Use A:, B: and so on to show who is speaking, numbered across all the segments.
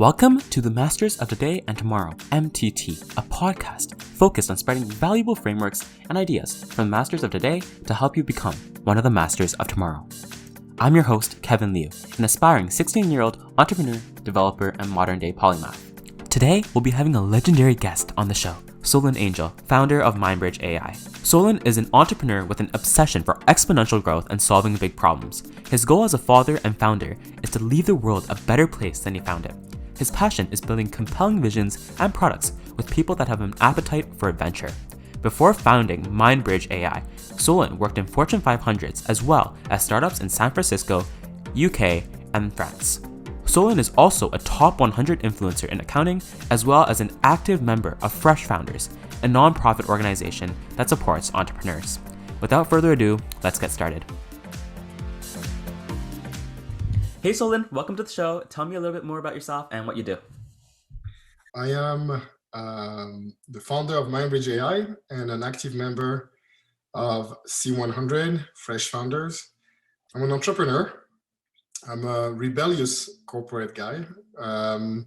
A: Welcome to the Masters of Today and Tomorrow, MTT, a podcast focused on spreading valuable frameworks and ideas from the masters of today to help you become one of the masters of tomorrow. I'm your host, Kevin Liu, an aspiring 16-year-old entrepreneur, developer, and modern-day polymath. Today, we'll be having a legendary guest on the show, Solon Angel, founder of MindBridge Ai. Solon is an entrepreneur with an obsession for exponential growth and solving big problems. His goal as a father and founder is to leave the world a better place than he found it. His passion is building compelling visions and products with people that have an appetite for adventure. Before founding MindBridge Ai, Solon worked in Fortune 500s as well as startups in San Francisco, UK, and France. Solon is also a top 100 influencer in accounting, as well as an active member of FreshFounders, a non-profit organization that supports entrepreneurs. Without further ado, let's get started. Hey Solon, welcome to the show. Tell me a little bit more about yourself and what you do.
B: I am the founder of MindBridge Ai and an active member of C100, FreshFounders. I'm an entrepreneur. I'm a rebellious corporate guy. I'm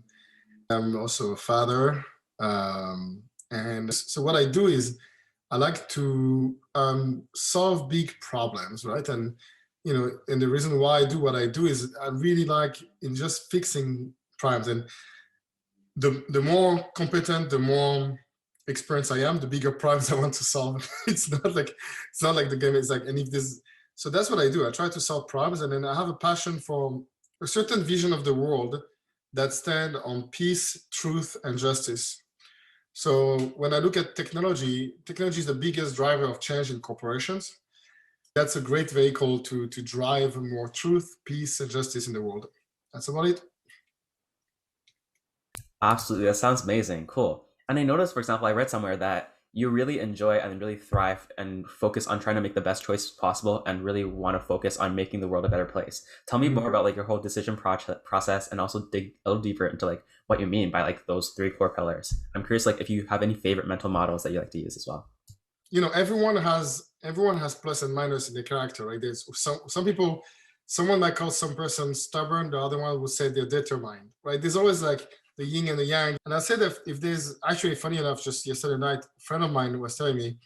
B: also a father. And so what I do is I like to solve big problems, right? And the reason why I do what I do is I really like in just fixing problems. And the more competent, the more experienced I am, the bigger problems I want to solve. It's not like the game is like, and if this, so that's what I do. I try to solve problems, and then I have a passion for a certain vision of the world that stand on peace, truth, and justice. So when I look at technology is the biggest driver of change in corporations. That's a great vehicle to drive more truth, peace, and justice in the world. That's about it.
A: Absolutely, that sounds amazing. Cool. And I noticed, for example, I read somewhere that you really enjoy and really thrive and focus on trying to make the best choice possible and really want to focus on making the world a better place. Tell me more about your whole decision process, and also dig a little deeper into what you mean by those three core pillars. I'm curious if you have any favorite mental models that you like to use as well.
B: Everyone has plus and minus in their character, right? There's some people, someone might call some person stubborn, the other one would say they're determined, right? There's always the yin and the yang. And I said that if there's actually, funny enough, just yesterday night, a friend of mine was telling me,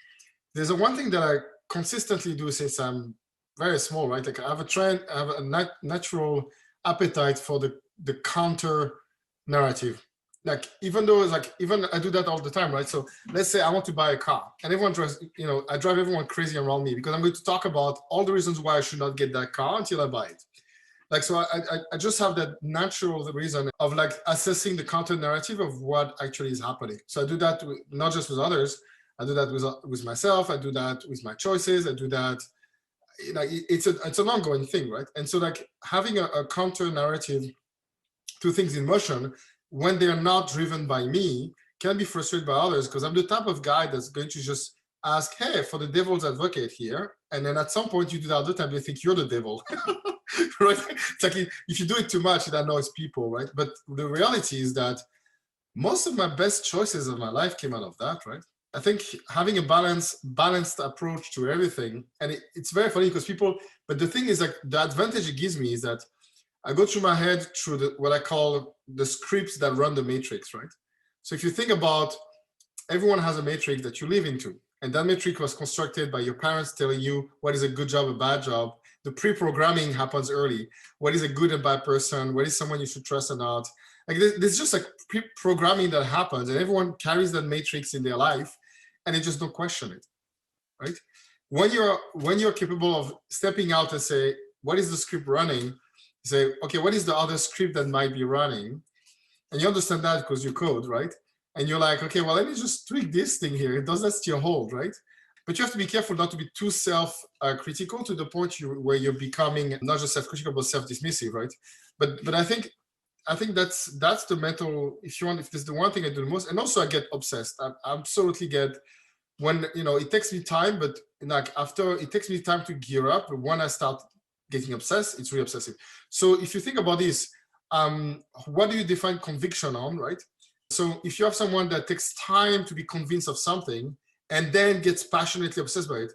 B: there's one thing that I consistently do since I'm very small, right? I have a natural appetite for the counter narrative. Even though even I do that all the time, right? So let's say I want to buy a car, and everyone drives, I drive everyone crazy around me because I'm going to talk about all the reasons why I should not get that car until I buy it. So I just have that natural reason of assessing the counter narrative of what actually is happening. So I do that not just with others. I do that with myself. I do that with my choices. I do that. It's an ongoing thing, right? And so having a counter narrative to things in motion, when they're not driven by me, can be frustrated by others, because I'm the type of guy that's going to just ask, hey, for the devil's advocate here. And then at some point you do that other time, they think you're the devil, right? It's if you do it too much, it annoys people, right? But the reality is that most of my best choices of my life came out of that, right? I think having a balanced approach to everything, and it's very funny because but the thing is the advantage it gives me is that I go through my head through what I call the scripts that run the matrix, right? So if you think about, everyone has a matrix that you live into, and that matrix was constructed by your parents telling you what is a good job, a bad job. The pre-programming happens early. What is a good and bad person? What is someone you should trust or not? There's just pre-programming that happens, and everyone carries that matrix in their life, and they just don't question it, right? When you're capable of stepping out and say, what is the script running? Say, okay, what is the other script that might be running? And you understand that because you code, right? And you're like, okay, well, let me just tweak this thing here. Does that still hold, right? But you have to be careful not to be too self-critical to the point where you're becoming not just self-critical, but self-dismissive, right? But I think that's the mental, if there's the one thing I do the most. And also I get obsessed. I absolutely get, when, it takes me time, but after it takes me time to gear up, when I start getting obsessed, it's really obsessive. So if you think about this, what do you define conviction on, right? So if you have someone that takes time to be convinced of something and then gets passionately obsessed by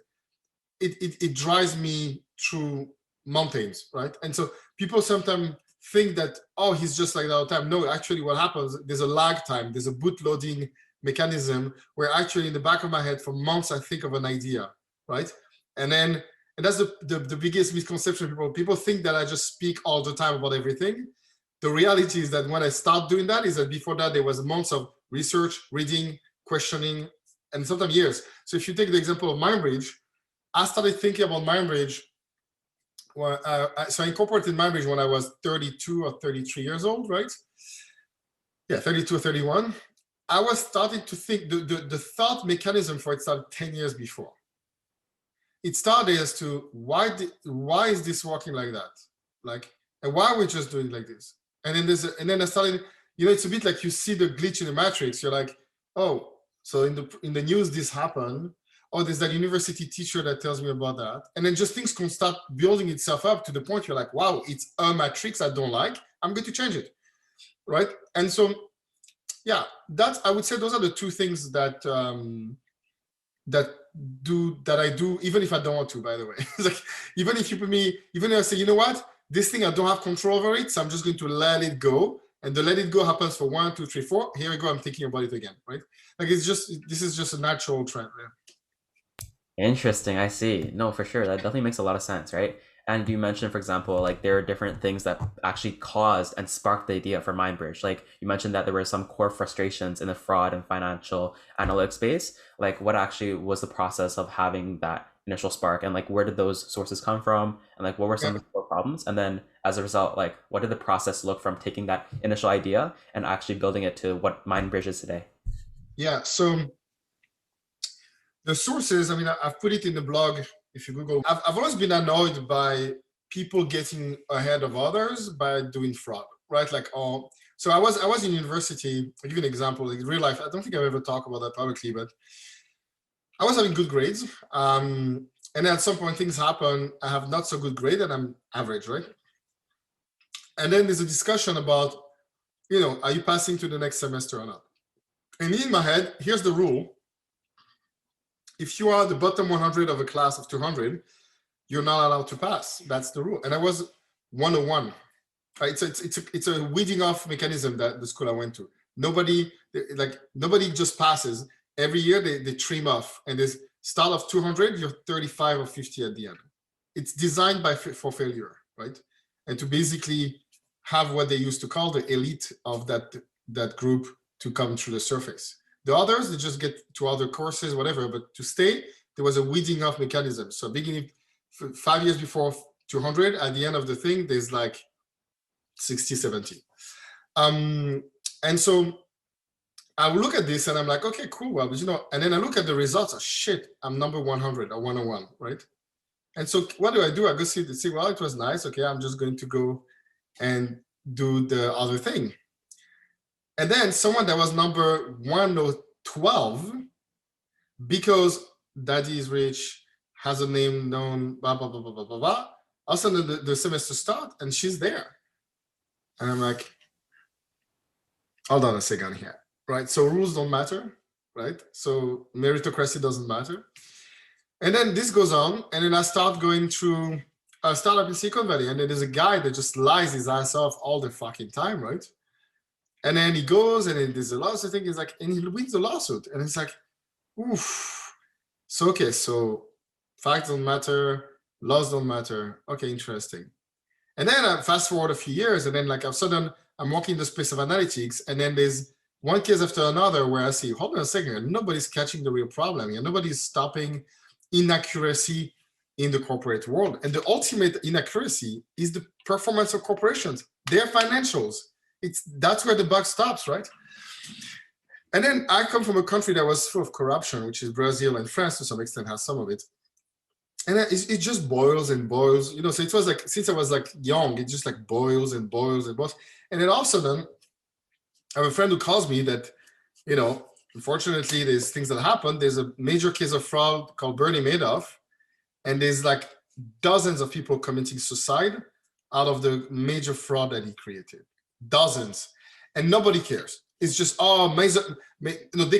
B: it drives me through mountains, right? And so people sometimes think that, oh, he's just like that all the time. No, actually what happens, there's a lag time. There's a bootloading mechanism where actually in the back of my head for months, I think of an idea, right? And that's the biggest misconception. People think that I just speak all the time about everything. The reality is that when I start doing that, is that before that, there was months of research, reading, questioning, and sometimes years. So if you take the example of MindBridge, I started thinking about MindBridge. Well, so I incorporated MindBridge when I was 32 or 33 years old, right? Yeah, 32 or 31. I was starting to think, the thought mechanism for it started 10 years before. It started as to why is this working like that? Like, and why are we just doing it like this? And then I started, it's a bit like you see the glitch in the matrix. You're like, oh, so in the news this happened. Oh, there's that university teacher that tells me about that. And then just things can start building itself up to the point you're like, wow, it's a matrix I don't like. I'm going to change it, right? And so, yeah, I would say those are the two things that I do, even if I don't want to, by the way. It's like, even if I say, you know what, this thing, I don't have control over it, so I'm just going to let it go. And the let it go happens for 1, 2, 3, 4. Here we go, I'm thinking about it again, right? Like, this is just a natural trend. Yeah.
A: Interesting. I see. No, for sure. That definitely makes a lot of sense, right? And you mentioned, for example, like there are different things that actually caused and sparked the idea for MindBridge. Like you mentioned that there were some core frustrations in the fraud and financial analytics space. Like what actually was the process of having that initial spark, and like where did those sources come from, and like what were some of the core problems? And then as a result, like what did the process look from taking that initial idea and actually building it to what MindBridge is today?
B: Yeah. So the sources, I mean, I've put it in the blog. If you Google, I've always been annoyed by people getting ahead of others by doing fraud, right? Like, so I was in university. I'll give you an example. In real life, I don't think I've ever talked about that publicly, but I was having good grades. And then at some point things happen. I have not so good grade and I'm average, right? And then there's a discussion about, are you passing to the next semester or not? And in my head, here's the rule. If you are the bottom 100 of a class of 200, you're not allowed to pass. That's the rule. And I was 101. It's a weeding off mechanism that the school I went to. Nobody just passes. Every year they trim off, and there's start of 200, you're 35 or 50 at the end. It's designed for failure, right? And to basically have what they used to call the elite of that group to come through the surface. The others, they just get to other courses, whatever, but to stay, there was a weeding off mechanism. So beginning 5 years before 200, at the end of the thing, there's like 60, 70. And so I look at this and I'm like, okay, cool. Well, and then I look at the results. Oh, shit, I'm number 100 or 101, right? And so what do? I go see, well, it was nice. Okay, I'm just going to go and do the other thing. And then someone that was number 112, because daddy is rich, has a name known, blah, blah, blah, blah, blah, blah, blah. All of a sudden the semester starts and she's there. And I'm like, hold on a second here, right? So rules don't matter, right? So meritocracy doesn't matter. And then this goes on, and then I start going through a startup in Silicon Valley, and then there's a guy that just lies his ass off all the fucking time, right? And then he goes, and then there's a lawsuit thing. He's like, and he wins the lawsuit, and it's like, oof. So okay, so facts don't matter, laws don't matter. Okay, interesting. And then I fast forward a few years, and then like all of a sudden I'm walking the space of analytics, and then there's one case after another where I see, hold on a second, nobody's catching the real problem here. Nobody's stopping inaccuracy in the corporate world. And the ultimate inaccuracy is the performance of corporations, their financials. That's where the buck stops, right? And then I come from a country that was full of corruption, which is Brazil, and France to some extent has some of it. And it just boils and boils, so it was like, since I was like young, it just like boils and boils and boils. And then all of a sudden, I have a friend who calls me that, unfortunately, there's things that happen. There's a major case of fraud called Bernie Madoff. And there's like dozens of people committing suicide out of the major fraud that he created. Dozens. And nobody cares. It's just, they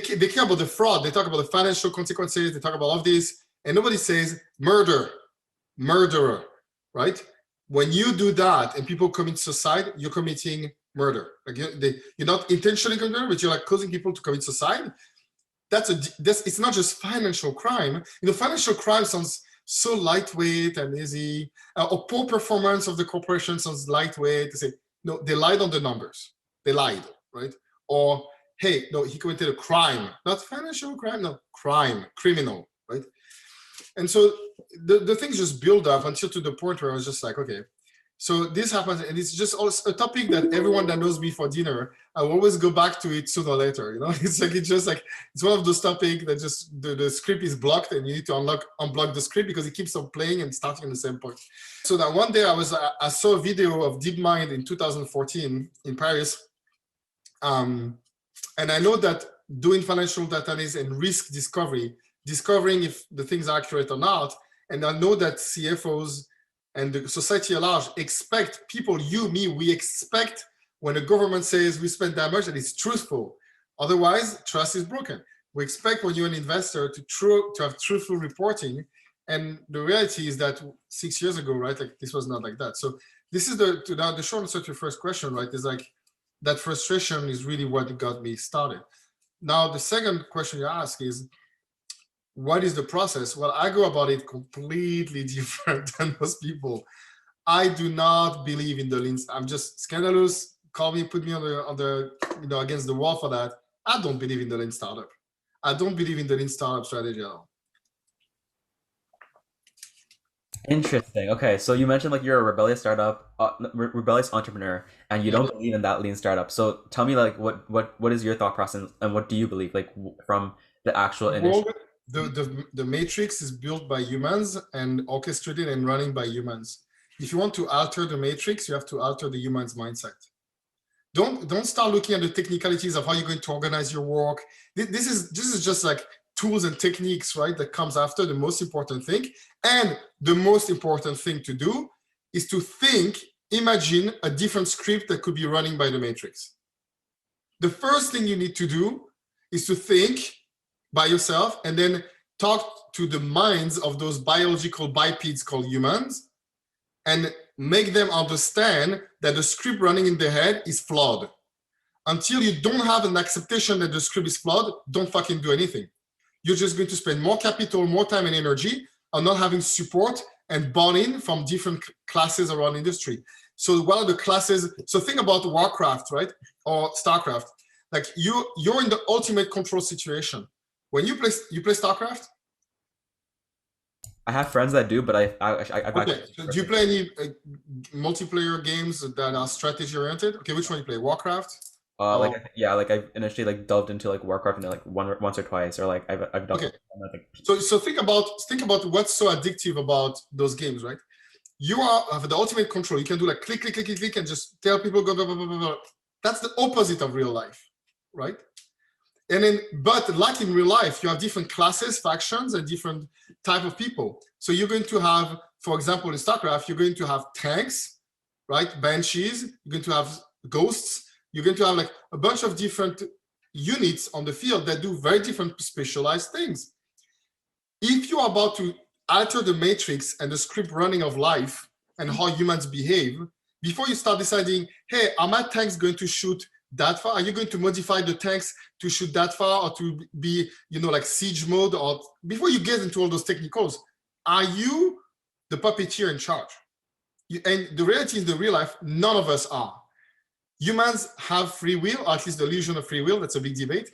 B: care about the fraud. They talk about the financial consequences. They talk about all of this. And nobody says murderer, right? When you do that and people commit suicide, you're committing murder. Like you're not intentionally committing murder, but you're like causing people to commit suicide. It's not just financial crime. Financial crime sounds so lightweight and easy. Or poor performance of the corporation sounds lightweight. They say, no, they lied on the numbers. They lied, right? Or, hey, no, he committed a crime. Not financial crime, no, crime, criminal, right? And so the things just build up until to the point where I was just like, okay, so this happens, and it's just also a topic that everyone that knows me for dinner, I will always go back to it sooner or later. It's one of those topics that just the script is blocked, and you need to unblock the script because it keeps on playing and starting at the same point. So that one day I saw a video of DeepMind in 2014 in Paris, and I know that doing financial data analysis and risk discovering if the things are accurate or not, and I know that CFOs and the society at large expect people, you, me, we expect when a government says we spend that much that it's truthful. Otherwise, trust is broken. We expect when you're an investor to have truthful reporting. And the reality is that 6 years ago, right, like this was not like that. So this is the short answer to your first question, right, is like that frustration is really what got me started. Now, the second question you ask is, what is the process? Well, I go about it completely different than most people. I do not believe in the lean. I'm just scandalous. Call me, put me on the against the wall for that. I don't believe in the lean startup. I don't believe in the lean startup strategy at all.
A: Interesting. Okay, so you mentioned like you're a rebellious rebellious entrepreneur, and you don't believe in that lean startup. So tell me, like, what is your thought process, and what do you believe, like, from the actual industry?
B: The matrix is built by humans and orchestrated and running by humans. If you want to alter the matrix, you have to alter the human's mindset. Don't start looking at the technicalities of how you're going to organize your work. This is just like tools and techniques, right? That comes after the most important thing. And the most important thing to do is to imagine a different script that could be running by the matrix. The first thing you need to do is to think by yourself and then talk to the minds of those biological bipeds called humans and make them understand that the script running in their head is flawed. Until you don't have an acceptation that the script is flawed, don't fucking do anything. You're just going to spend more capital, more time and energy on not having support and buy-in from different classes around industry. So what are the classes? So think about Warcraft, right? Or StarCraft. Like you're in the ultimate control situation. When you play StarCraft?
A: I have friends that do, but I've
B: okay. So do you play any multiplayer games that are strategy oriented? Okay, which one you play? Warcraft?
A: Like I initially like delved into like Warcraft and like once or twice, or like I've done.
B: Okay. So think about what's so addictive about those games, right? You have the ultimate control. You can do like click, click, click, click, click, and just tell people go blah, blah, blah, blah, blah. That's the opposite of real life, right? And then, but like in real life, you have different classes, factions, and different type of people. So you're going to have, for example, in StarCraft, you're going to have tanks, right? Banshees. You're going to have ghosts. You're going to have like a bunch of different units on the field that do very different specialized things. If you are about to alter the matrix and the script running of life and how humans behave, before you start deciding, hey, are my tanks going to shoot that far? Are you going to modify the tanks to shoot that far or to be, like siege mode? Or before you get into all those technicals, are you the puppeteer in charge? And the reality is, the real life, none of us are. Humans have free will, or at least the illusion of free will. That's a big debate.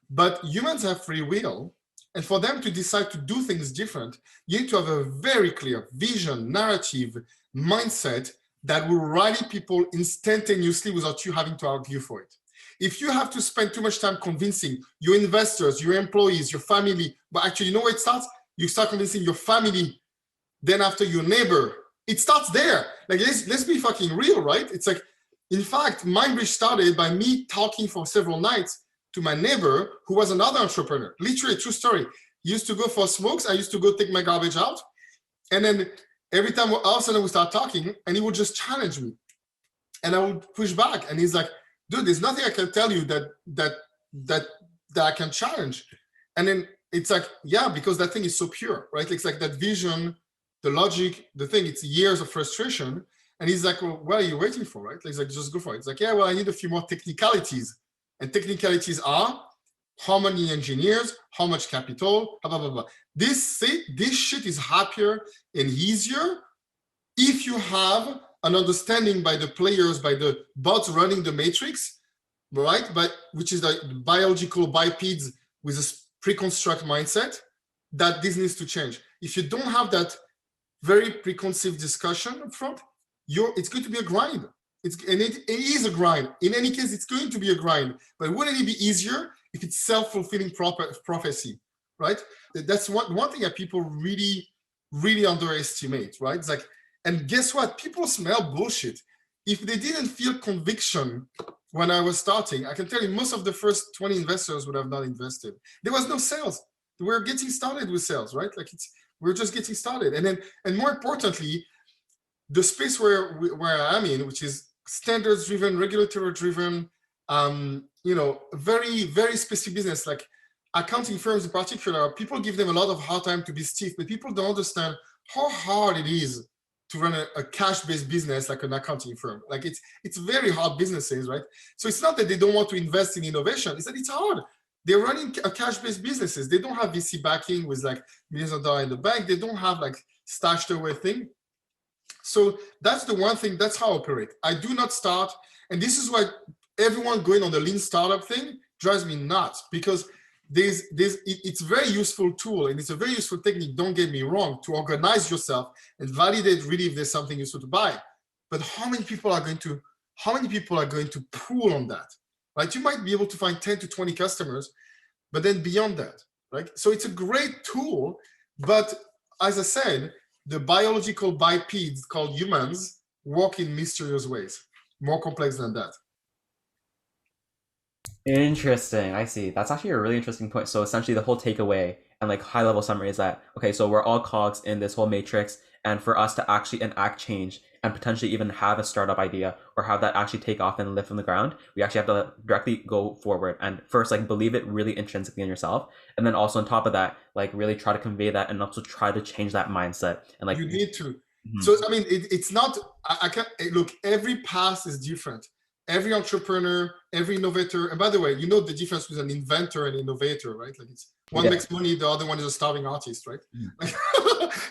B: But humans have free will. And for them to decide to do things different, you need to have a very clear vision, narrative, mindset that will rally people instantaneously without you having to argue for it. If you have to spend too much time convincing your investors, your employees, your family, but actually, you know where it starts? You start convincing your family, then after your neighbor. It starts there. Like, let's be fucking real, right? It's like, in fact, MindBridge started by me talking for several nights to my neighbor who was another entrepreneur. Literally, true story. He used to go for smokes. I used to go take my garbage out. And then every time all of a sudden we start talking, and he would just challenge me. And I would push back. And he's like, dude, there's nothing I can tell you that I can challenge. And then it's like, yeah, because that thing is so pure, right? It's like that vision, the logic, the thing, it's years of frustration. And he's like, well, what are you waiting for, right? He's like, just go for it. It's like, yeah, well, I need a few more technicalities. And technicalities are how many engineers, how much capital, blah, blah, blah, blah. This shit is happier and easier if you have an understanding by the players, by the bots running the matrix, right? But which is the biological bipeds with a pre-construct mindset, that this needs to change. If you don't have that very preconceived discussion up front, it's going to be a grind. It is a grind. In any case, it's going to be a grind. But wouldn't it be easier if it's self-fulfilling prophecy, right? That's one thing that people really, really underestimate, right? It's like, and guess what? People smell bullshit. If they didn't feel conviction when I was starting, I can tell you most of the first 20 investors would have not invested. There was no sales. We're getting started with sales, right? Like we're just getting started. And more importantly, the space where I am in, which is standards driven, regulatory driven, very, very specific business, like accounting firms in particular, people give them a lot of hard time to be stiff, but people don't understand how hard it is to run a cash-based business like an accounting firm. Like it's very hard businesses, right? So it's not that they don't want to invest in innovation, it's that it's hard. They're running a cash-based businesses. They don't have VC backing with like millions of dollars in the bank. They don't have like stashed away thing. So that's the one thing, that's how I operate. I do not start, and this is why everyone going on the lean startup thing drives me nuts, because it's a very useful tool and it's a very useful technique, don't get me wrong, to organize yourself and validate really if there's something useful to buy. But how many people are going to pool on that, right? You might be able to find 10 to 20 customers, but then beyond that, right? So it's a great tool, but as I said, the biological bipeds called humans work in mysterious ways, more complex than that.
A: Interesting. I see. That's actually a really interesting point. So essentially the whole takeaway and like high level summary is that, okay, so we're all cogs in this whole matrix, and for us to actually enact change and potentially even have a startup idea or have that actually take off and lift from the ground, we actually have to directly go forward and first like believe it really intrinsically in yourself. And then also on top of that, like really try to convey that and also try to change that mindset. And like
B: you need to. So I mean, it's not, I can't look, every path is different. Every entrepreneur, every innovator, and by the way, you know the difference with an inventor and innovator, right? Like it's one makes money, the other one is a starving artist, right? Like,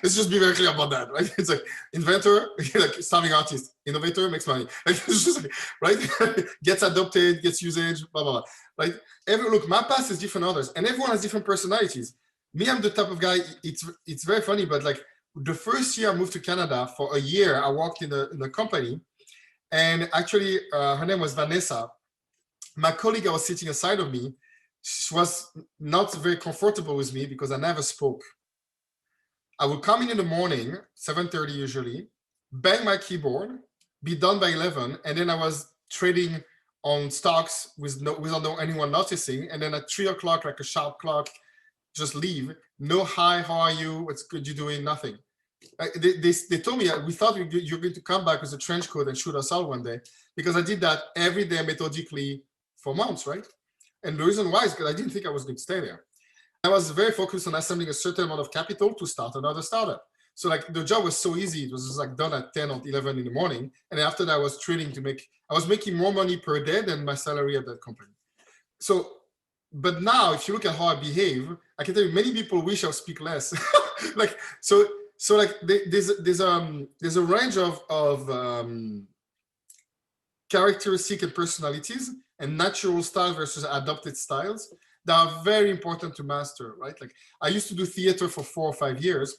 B: let's just be very clear about that, right? It's like inventor, like starving artist, innovator makes money, like, it's just like, right? Gets adopted, gets usage, blah blah blah. Like look, my past is different than others, and everyone has different personalities. Me, I'm the type of guy. It's very funny, but like the first year I moved to Canada, for a year, I worked in a company. And actually, her name was Vanessa. My colleague that was sitting aside of me, she was not very comfortable with me because I never spoke. I would come in the morning, 7:30 usually, bang my keyboard, be done by 11, and then I was trading on stocks without anyone noticing. And then at 3 o'clock, like a sharp clock, just leave. No hi, how are you? What's good you doing? Nothing. They told me, we thought you're going to come back with a trench coat and shoot us all one day, because I did that every day methodically for months, right? And the reason why is because I didn't think I was going to stay there. I was very focused on assembling a certain amount of capital to start another startup. So like the job was so easy. It was just like done at 10 or 11 in the morning. And after that I was trading I was making more money per day than my salary at that company. So, but now if you look at how I behave, I can tell you many people wish I would speak less. Like, so like there's a range of characteristics and personalities and natural style versus adopted styles that are very important to master, right? Like I used to do theater for 4 or 5 years.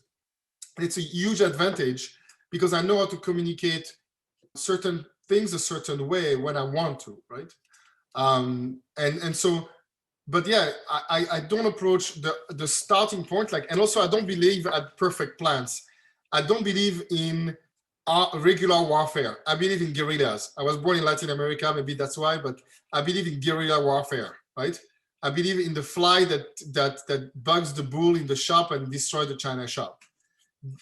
B: It's a huge advantage because I know how to communicate certain things a certain way when I want to, right? And so, but yeah, I don't approach the starting point like, and also I don't believe at perfect plans. I don't believe in regular warfare. I believe in guerrillas. I was born in Latin America, maybe that's why, but I believe in guerrilla warfare, right? I believe in the fly that bugs the bull in the shop and destroy the China shop.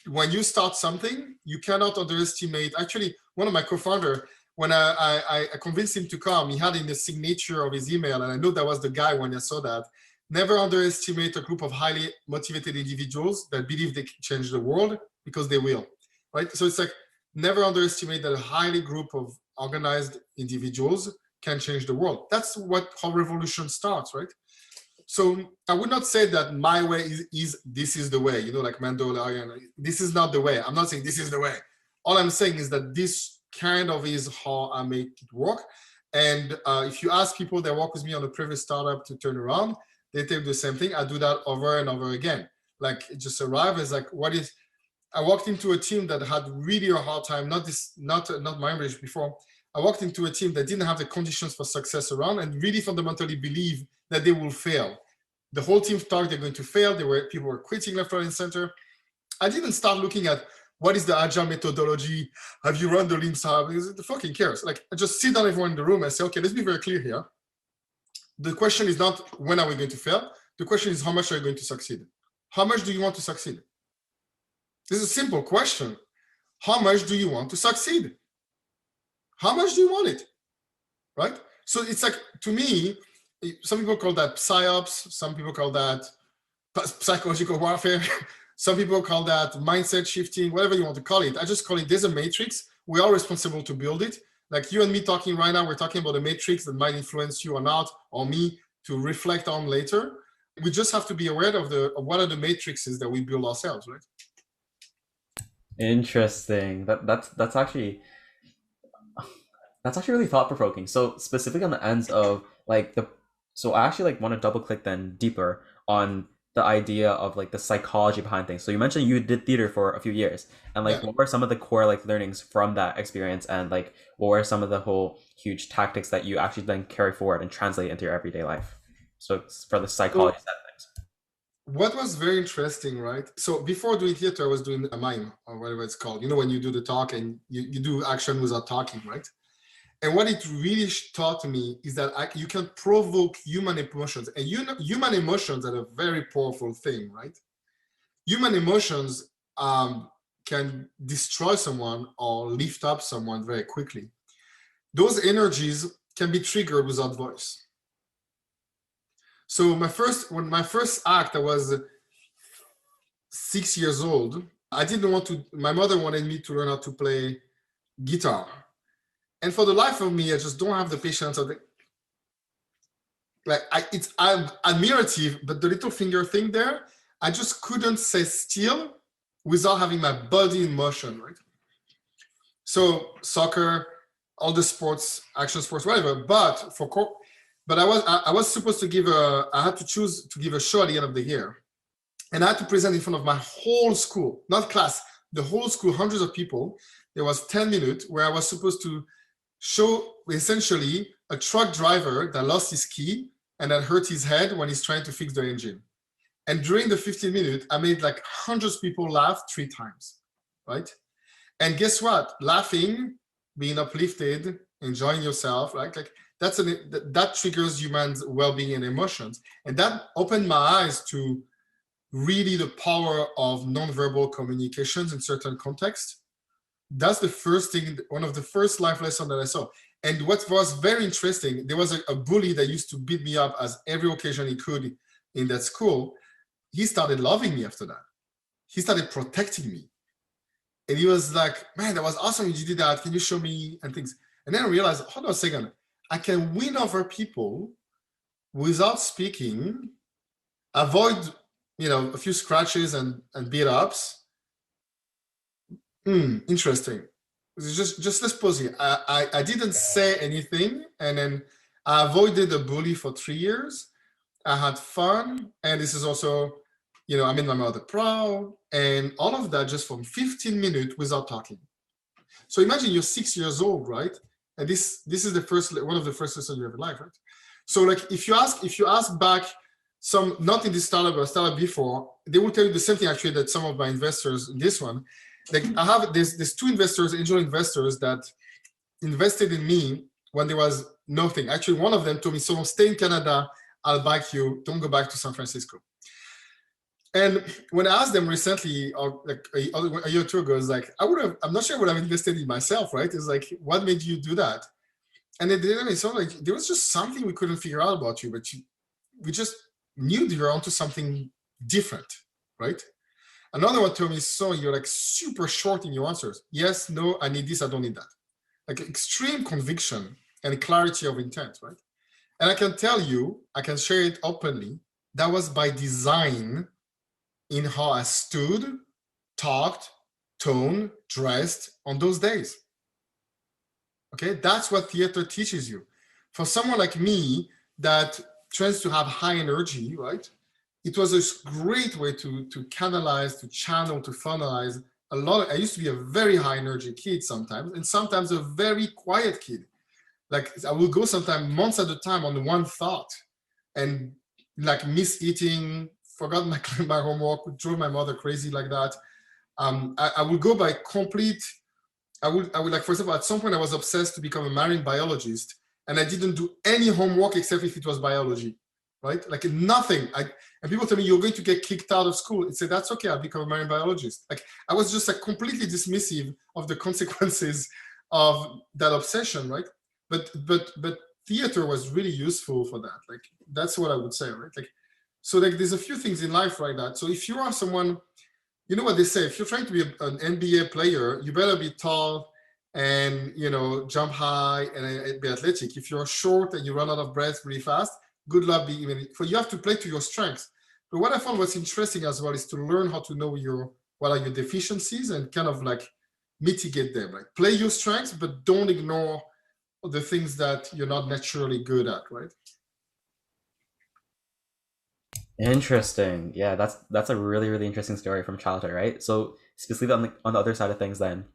B: When you start something, you cannot underestimate. Actually, one of my co-founders, when I convinced him to come, he had in the signature of his email, and I knew that was the guy when I saw that, never underestimate a group of highly motivated individuals that believe they can change the world, because they will, right? So it's like, never underestimate that a highly group of organized individuals can change the world. That's how revolution starts, right? So I would not say that my way is this is the way, like Mando, this is not the way. I'm not saying this is the way. All I'm saying is that this kind of is how I make it work. And if you ask people that work with me on a previous startup to turn around, they tell the same thing. I do that over and over again. Like it just arrive as like, I walked into a team that had really a hard time, not MindBridge before. I walked into a team that didn't have the conditions for success around and really fundamentally believe that they will fail. The whole team thought they're going to fail. People were quitting left, right, and center. I didn't start looking at what is the agile methodology. Have you run the Lean Startup? The fucking cares. Like I just sit down everyone in the room and say, okay, let's be very clear here. The question is not when are we going to fail? The question is how much are you going to succeed? How much do you want to succeed? This is a simple question. How much do you want to succeed? How much do you want it? Right? So it's like, to me, some people call that psyops. Some people call that psychological warfare. Some people call that mindset shifting, whatever you want to call it. I just call it, there's a matrix. We are responsible to build it. Like you and me talking right now, we're talking about a matrix that might influence you or not, or me to reflect on later. We just have to be aware of what are the matrices that we build ourselves, right?
A: Interesting. That's actually really thought-provoking. So specifically on the ends of so I actually want to double click then deeper on the idea of the psychology behind things. So you mentioned you did theater for a few years, and what were some of the core learnings from that experience, and what were some of the whole huge tactics that you actually then carry forward and translate into your everyday life? So for the psychology side of things.
B: What was very interesting, right? So before doing theater, I was doing a mime or whatever it's called. When you do the talk and you do action without talking, right? And what it really taught me is that you can provoke human emotions. And human emotions are a very powerful thing, right? Human emotions can destroy someone or lift up someone very quickly. Those energies can be triggered without voice. So my first act, I was 6 years old. My mother wanted me to learn how to play guitar. And for the life of me, I just don't have the patience of it. I'm admirative, but the little finger thing there, I just couldn't stay still without having my body in motion, right? So soccer, all the sports, action sports, whatever. But I was supposed to I had to choose to give a show at the end of the year. And I had to present in front of my whole school, not class, the whole school, hundreds of people. There was 10 minutes where I was supposed to show essentially a truck driver that lost his key and that hurt his head when he's trying to fix the engine. And during the 15 minutes, I made hundreds of people laugh 3 times, right? And guess what? Laughing, being uplifted, enjoying yourself, right? That triggers humans' well-being and emotions. And that opened my eyes to really the power of nonverbal communications in certain contexts. That's the first thing, one of the first life lessons that I saw. And what was very interesting, there was a bully that used to beat me up as every occasion he could in that school. He started loving me after that. He started protecting me. And he was like, man, that was awesome you did that. Can you show me and things? And then I realized, hold on a second. I can win over people without speaking, avoid, a few scratches and beat ups. Interesting. Just let's pause here. I didn't say anything, and then I avoided the bully for 3 years. I had fun, and this is also, I made my mother proud, and all of that just from 15 minutes without talking. So imagine you're 6 years old, right? And this is one of the first lessons you have in life, right? So if you ask back some, not in this startup but startup before, they will tell you the same thing actually that some of my investors in this one. There's 2 investors, angel investors, that invested in me when there was nothing. Actually, one of them told me, so stay in Canada, I'll back you, don't go back to San Francisco. And when I asked them recently, or a year or 2 ago, it's I'm not sure I would have invested in myself, right? It's what made you do that? And they didn't. It sounded like there was just something we couldn't figure out about you, but we just knew you were onto something different, right? Another one told me, so you're like super short in your answers. Yes, no, I need this, I don't need that. Like extreme conviction and clarity of intent, right? And I can tell you, I can share it openly, that was by design in how I stood, talked, toned, dressed on those days. Okay, that's what theater teaches you. For someone like me that tends to have high energy, right? It was a great way to canalize, to channel, to funnelize a lot of, I used to be a very high energy kid sometimes, and sometimes a very quiet kid. Like I will go sometimes months at a time on one thought and like miss eating, forgot my homework, drove my mother crazy like that. I would go by complete, I would like, for example, at some point I was obsessed to become a marine biologist, and I didn't do any homework except if it was biology, right? Like nothing. And people tell me, you're going to get kicked out of school. And say, that's okay, I'll become a marine biologist. Like I was just like completely dismissive of the consequences of that obsession, right? But theater was really useful for that. Like that's what I would say, right? Like, so like there's a few things in life like that. So if you are someone, you know what they say, if you're trying to be an NBA player, you better be tall and, you know, jump high and be athletic. If you're short and you run out of breath really fast, good luck being, so you have to play to your strengths. But what I found was interesting as well is to learn how to know what are your deficiencies and kind of like mitigate them. Like play your strengths, but don't ignore the things that you're not naturally good at, right?
A: Interesting. Yeah, that's a really, really interesting story from childhood, right? So specifically on the other side of things then,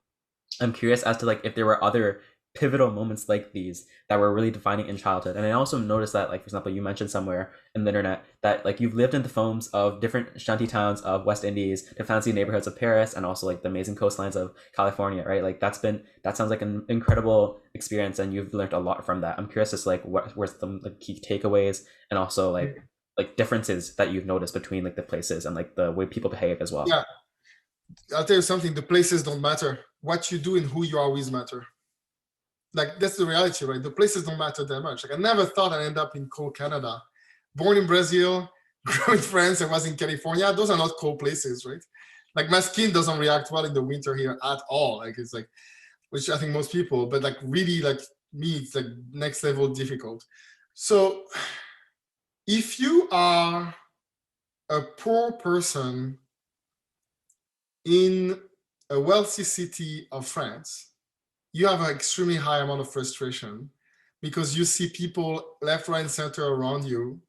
A: I'm curious as to like if there were other pivotal moments like these that were really defining in childhood. And I also noticed that, like, for example, you mentioned somewhere in the internet that like you've lived in the foams of different shanty towns of West Indies, the fancy neighborhoods of Paris, and also like the amazing coastlines of California, right? Like that sounds like an incredible experience, and you've learned a lot from that. I'm curious as to like what were some like key takeaways, and also like differences that you've noticed between like the places and like the way people behave as well.
B: Yeah, I'll tell you something, the places don't matter. What you do and who you are with matter. Like that's the reality, right? The places don't matter that much. Like I never thought I'd end up in cold Canada. Born in Brazil, grew in France, and was in California. Those are not cold places, right? Like my skin doesn't react well in the winter here at all. Like it's like, which I think most people, but like really like me, it's like next level difficult. So if you are a poor person in a wealthy city of France, you have an extremely high amount of frustration because you see people left, right, and center around you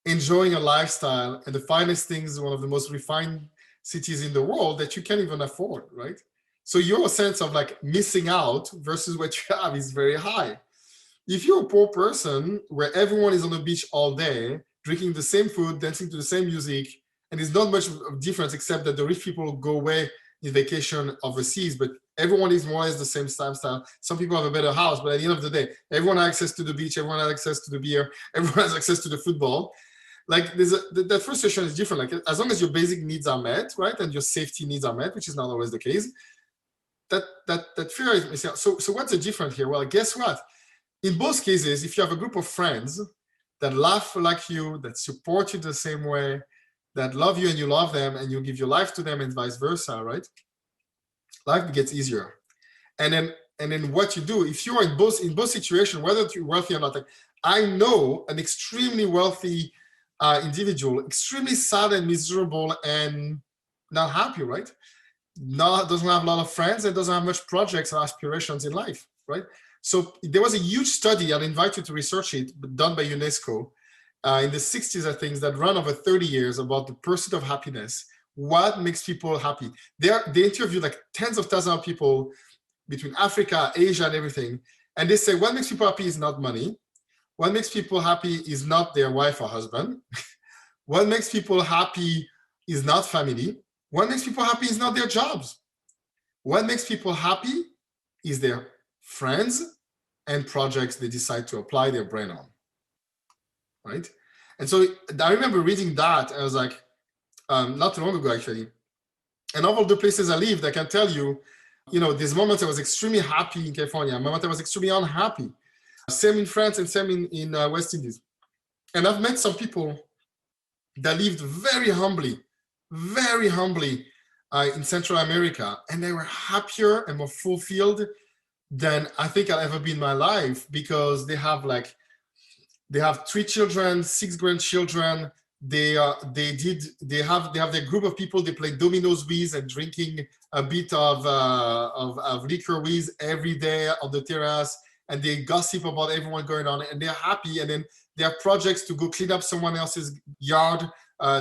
B: enjoying a lifestyle and the finest things, one of the most refined cities in the world that you can't even afford, right? So your sense of like missing out versus what you have is very high. If you're a poor person where everyone is on the beach all day, drinking the same food, dancing to the same music, and there's not much of difference except that the rich people go away in vacation overseas, but everyone is more or less the same lifestyle. Some people have a better house, but at the end of the day, everyone has access to the beach, everyone has access to the beer, everyone has access to the football. Like that frustration is different. Like as long as your basic needs are met, right, and your safety needs are met, which is not always the case, that fear is missing out. So what's the difference here? Well, guess what? In both cases, if you have a group of friends that laugh like you, that support you the same way, that love you and you love them, and you give your life to them, and vice versa, right? Life gets easier. And then what you do, if you are in both situations, whether you're wealthy or not, like I know an extremely wealthy individual, extremely sad and miserable and not happy, right? Doesn't have a lot of friends and doesn't have much projects or aspirations in life, right? So there was a huge study, I'll invite you to research it, done by UNESCO in the 60s, I think, that ran over 30 years about the pursuit of happiness. What makes people happy? They interviewed like tens of thousands of people between Africa, Asia, and everything. And they say, what makes people happy is not money. What makes people happy is not their wife or husband. What makes people happy is not family. What makes people happy is not their jobs. What makes people happy is their friends and projects they decide to apply their brain on, right? And so I remember reading that, and I was like, not too long ago, actually. And of all the places I lived, I can tell you, these moments I was extremely happy in California, moments I was extremely unhappy. Same in France and same in West Indies. And I've met some people that lived very humbly, in Central America, and they were happier and more fulfilled than I think I'll ever be in my life, because they have 3 children, 6 grandchildren. They have their group of people they play dominoes with and drinking a bit of liquor with every day on the terrace, and they gossip about everyone going on, and they're happy. And then they have projects to go clean up someone else's yard.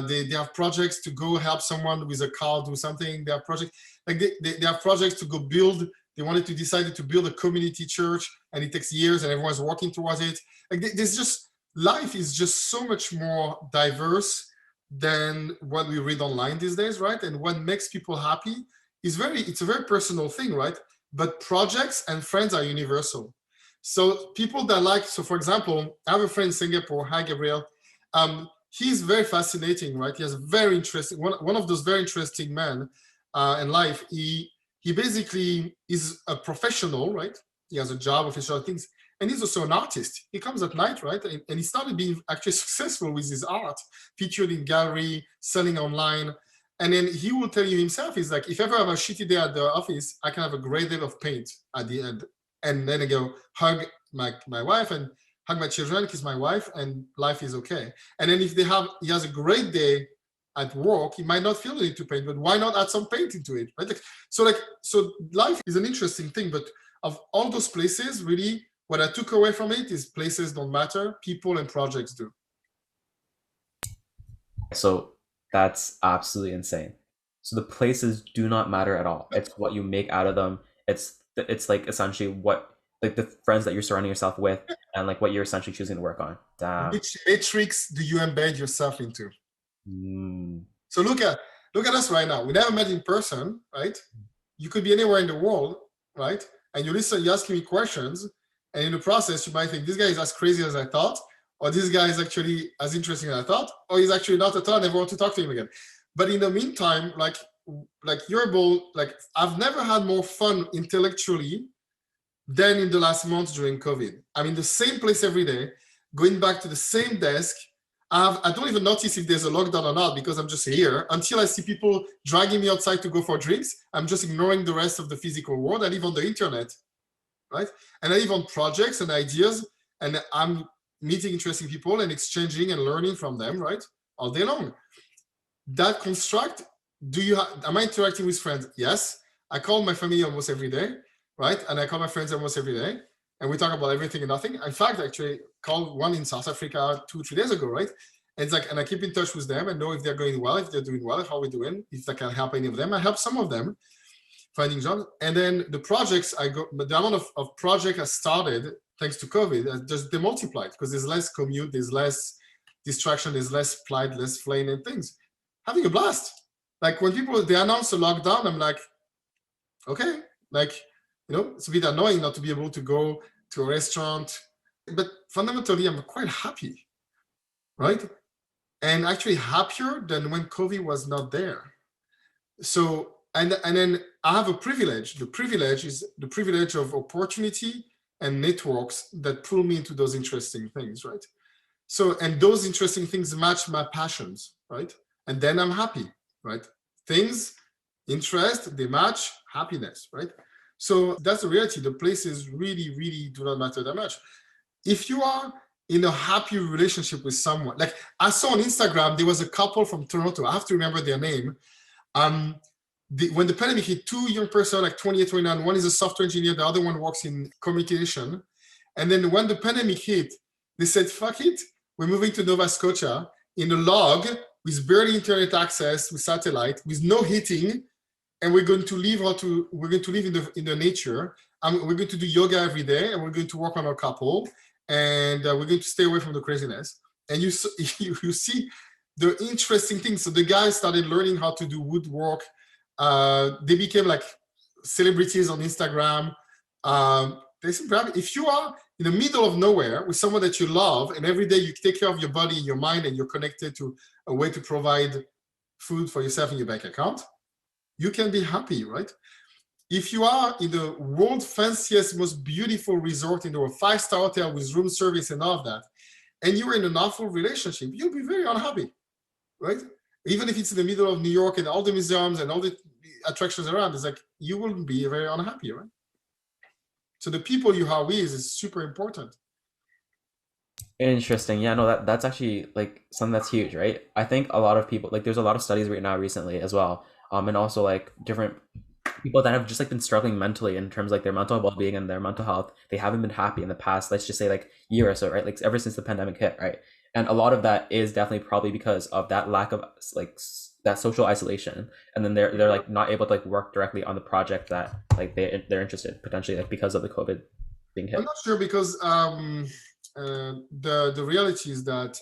B: They have projects to go help someone with a car do something. They have projects they have projects to go build. They wanted to decide to build a community church, and it takes years, and everyone's working towards it. There's just, life is just so much more diverse than what we read online these days, right? And what makes people happy is it's a very personal thing, right? But projects and friends are universal. So people that so for example, I have a friend in Singapore, hi Gabriel. He's very fascinating, right? He has a very interesting, one of those very interesting men in life. He basically is a professional, right? He has a job, official things. And he's also an artist. He comes at night, right? And he started being actually successful with his art, featured in gallery, selling online. And then he will tell you himself, he's like, if ever I have a shitty day at the office, I can have a great day of paint at the end. And then I go hug my wife and hug my children, kiss my wife, and life is okay. And then if he has a great day at work, he might not feel the need to paint, but why not add some paint into it, right? So life is an interesting thing, but of all those places, really, what I took away from it is places don't matter, people and projects do.
A: So that's absolutely insane. So the places do not matter at all. It's what you make out of them. It's like essentially what, like, the friends that you're surrounding yourself with, and like what you're essentially choosing to work on. Damn.
B: Which matrix do you embed yourself into? So look at us right now. We never met in person, right? You could be anywhere in the world, right? And you asking me questions, and in the process, you might think, this guy is as crazy as I thought, or this guy is actually as interesting as I thought, or he's actually not at all, I never want to talk to him again. But in the meantime, I've never had more fun intellectually than in the last month during COVID. I'm in the same place every day, going back to the same desk. I don't even notice if there's a lockdown or not, because I'm just here until I see people dragging me outside to go for drinks. I'm just ignoring the rest of the physical world. I live on the internet, right? And I live on projects and ideas, and I'm meeting interesting people and exchanging and learning from them, right? All day long. That construct, am I interacting with friends? Yes. I call my family almost every day, right? And I call my friends almost every day. And we talk about everything and nothing. In fact, I actually called one in South Africa 2-3 days ago, right? And it's like, and I keep in touch with them and know if they're going well, if they're doing well, how we're doing, if I can help any of them. I help some of them finding jobs. And then the projects but the amount of project I started thanks to COVID, they multiplied, because there's less commute, there's less distraction, there's less flight, less plane and things. Having a blast. Like when they announce a lockdown, I'm like, okay, it's a bit annoying not to be able to go to a restaurant, but fundamentally, I'm quite happy, right? And actually happier than when COVID was not there. So, and then I have a privilege. The privilege is the privilege of opportunity and networks that pull me into those interesting things, right? So, and those interesting things match my passions, right? And then I'm happy, right? Things, interest, they match happiness, right? So that's the reality. The places really, really do not matter that much. If you are in a happy relationship with someone, like I saw on Instagram, there was a couple from Toronto. I have to remember their name. When the pandemic hit, 2 young person, like 28, 29, one is a software engineer, the other one works in communication. And then when the pandemic hit, they said, fuck it, we're moving to Nova Scotia in a log with barely internet access, with satellite, with no heating. And we're going to live in the nature. We're going to do yoga every day, and we're going to work on our couple, and we're going to stay away from the craziness. And you see the interesting things. So the guys started learning how to do woodwork. They became like celebrities on Instagram. If you are in the middle of nowhere with someone that you love, and every day you take care of your body, your mind, and you're connected to a way to provide food for yourself in your bank account, you can be happy, right? If you are in the world's fanciest, most beautiful resort in a 5-star hotel with room service and all of that, and you're in an awful relationship, you'll be very unhappy, right? Even if it's in the middle of New York and all the museums and all the attractions around, it's like you will be very unhappy, right? So the people you are with is super important.
A: Interesting. Yeah, no, that's actually like something that's huge, right? I think a lot of people like there's a lot of studies right now recently as well. And also like different people that have just like been struggling mentally in terms of like their mental well-being and their mental health. They haven't been happy in the past, let's just say like year or so, right? Like ever since the pandemic hit, right? And a lot of that is definitely probably because of that lack of like that social isolation. And then they're like not able to like work directly on the project that like they're interested potentially like because of the COVID being hit.
B: I'm not sure because the reality is that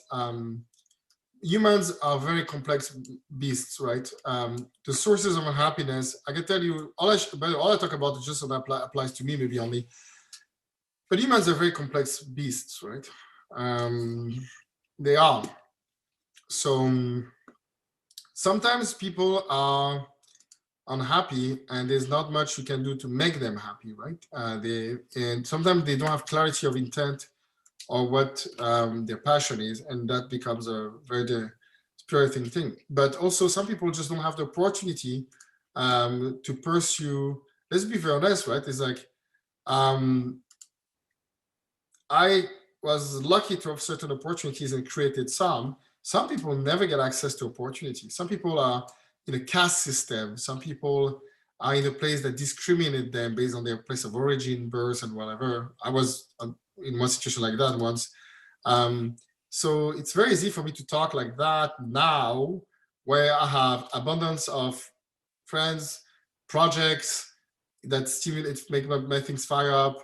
B: humans are very complex beasts, right? The sources of unhappiness, I can tell you, all I talk about is just so that applies to me, maybe only. But humans are very complex beasts, right? They are. So sometimes people are unhappy and there's not much you can do to make them happy, right? And sometimes they don't have clarity of intent or what their passion is, and that becomes a very dispiriting thing. But also some people just don't have the opportunity to pursue. Let's be very honest, right? It's like I was lucky to have certain opportunities and created some. Some people never get access to opportunities. Some people are in a caste system. Some people are in a place that discriminate them based on their place of origin, birth, and whatever. I was in one situation like that once. So it's very easy for me to talk like that now, where I have abundance of friends, projects that stimulate, make my things fire up.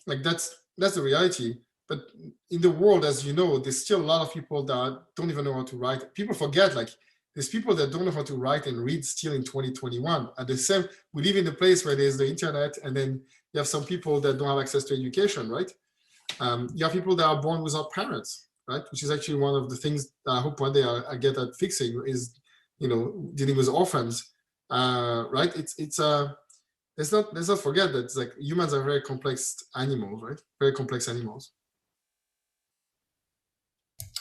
B: Like that's the reality. But in the world, as you know, there's still a lot of people that don't even know how to write. People forget, like there's people that don't know how to write and read still in 2021. At the same, we live in a place where there's the internet, and then you have some people that don't have access to education, right? You have people that are born without parents, right? Which is actually one of the things that I hope one day I get at fixing is, dealing with orphans, right? Let's not forget that it's like humans are very complex animals, right? Very complex animals.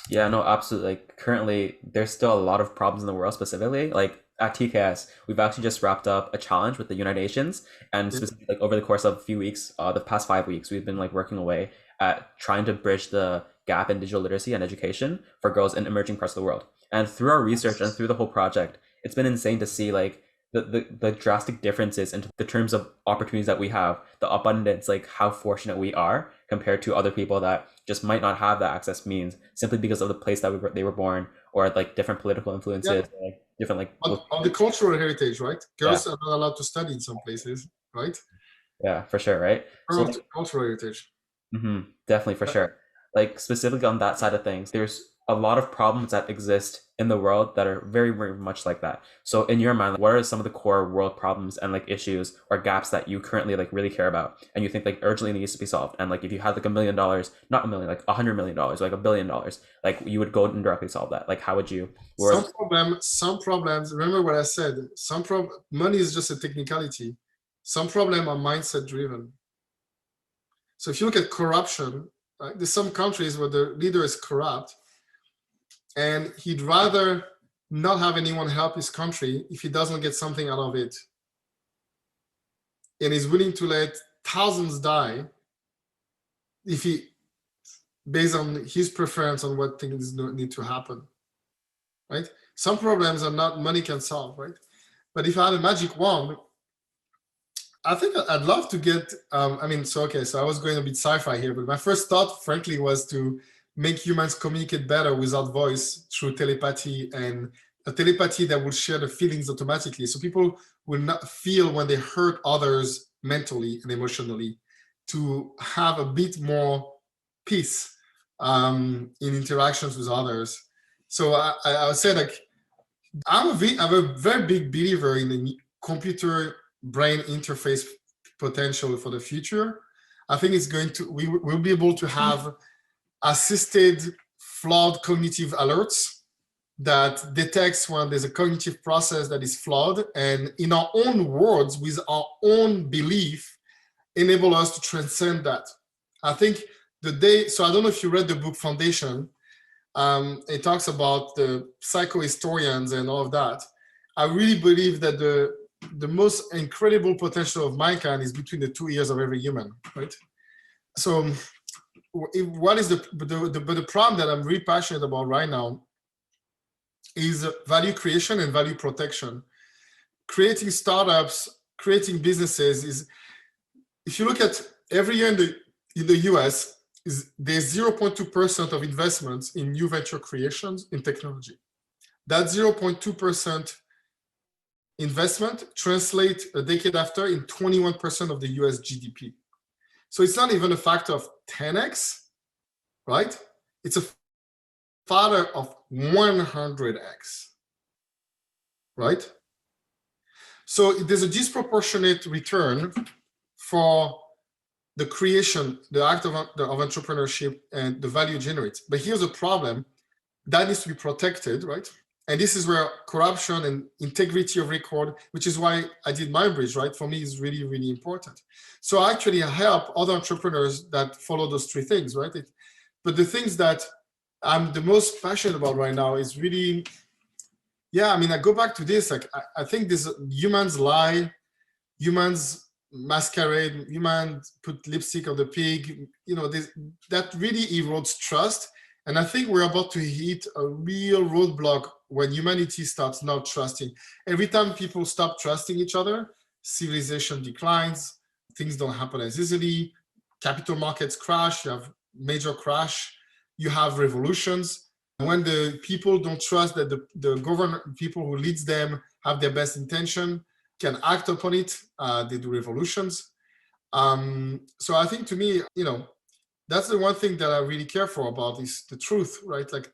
A: Yeah, no, absolutely. Like currently, there's still a lot of problems in the world. Specifically, like at TKS, we've actually just wrapped up a challenge with the United Nations, and specifically, like over the course of a few weeks, the past 5 weeks, we've been like working away at trying to bridge the gap in digital literacy and education for girls in emerging parts of the world. And through our research and through the whole project, it's been insane to see like the drastic differences in the terms of opportunities that we have, the abundance, like how fortunate we are compared to other people that just might not have that access means simply because of the place that they were born, or like different political influences, like different like
B: on the cultural heritage, right? Girls are not allowed to study in some places, right?
A: Yeah, for sure, right?
B: So cultural heritage.
A: Definitely, for sure. Like specifically on that side of things, there's a lot of problems that exist in the world that are very, very much like that. So in your mind, what are some of the core world problems and like issues or gaps that you currently like really care about and you think like urgently needs to be solved? And like if you had like $1 million, not a million, like $100 million, like $1 billion, like you would go and directly solve that. Like how would you?
B: Some problems. Remember what I said. Money is just a technicality. Some problem are mindset driven. So if you look at corruption, right, there's some countries where the leader is corrupt, and he'd rather not have anyone help his country if he doesn't get something out of it. And he's willing to let thousands die if he, based on his preference on what things need to happen, right? Some problems are not money can solve, right? But if I had a magic wand, I think I'd love to get, so I was going a bit sci-fi here, but my first thought, frankly, was to make humans communicate better without voice through telepathy, and a telepathy that would share the feelings automatically. So people will not feel when they hurt others mentally and emotionally, to have a bit more peace in interactions with others. So I would say, like, I'm a very big believer in the computer brain interface potential for the future. I think it's going to, we'll be able to have assisted flawed cognitive alerts that detects when there's a cognitive process that is flawed, and in our own words, with our own belief, enable us to transcend that. I think so I don't know if you read the book Foundation. It talks about the psychohistorians and all of that. I really believe that the most incredible potential of mankind is between the 2 ears of every human, right? So what is the problem that I'm really passionate about right now is value creation and value protection. Creating startups, creating businesses is, if you look at every year in the US, there's 0.2% of investments in new venture creations in technology. That 0.2% investment translates a decade after in 21% of the US GDP. So it's not even a factor of 10x, right? It's a factor of 100x, right? So there's a disproportionate return for the creation, the act of entrepreneurship and the value generates. But here's a problem that needs to be protected, right? And this is where corruption and integrity of record, which is why I did MindBridge, right? For me, is really, really important. So I actually help other entrepreneurs that follow those three things, right? But the things that I'm the most passionate about right now is really, yeah, I mean, I go back to this, like, I think this humans lie, humans masquerade, humans put lipstick on the pig, you know, that really erodes trust. And I think we're about to hit a real roadblock when humanity starts not trusting. Every time people stop trusting each other, civilization declines, things don't happen as easily, capital markets crash, you have major crash, you have revolutions. When the people don't trust that the government, people who leads them have their best intention, can act upon it, they do revolutions. So I think to me, you know, that's the one thing that I really care for about is the truth, right? Like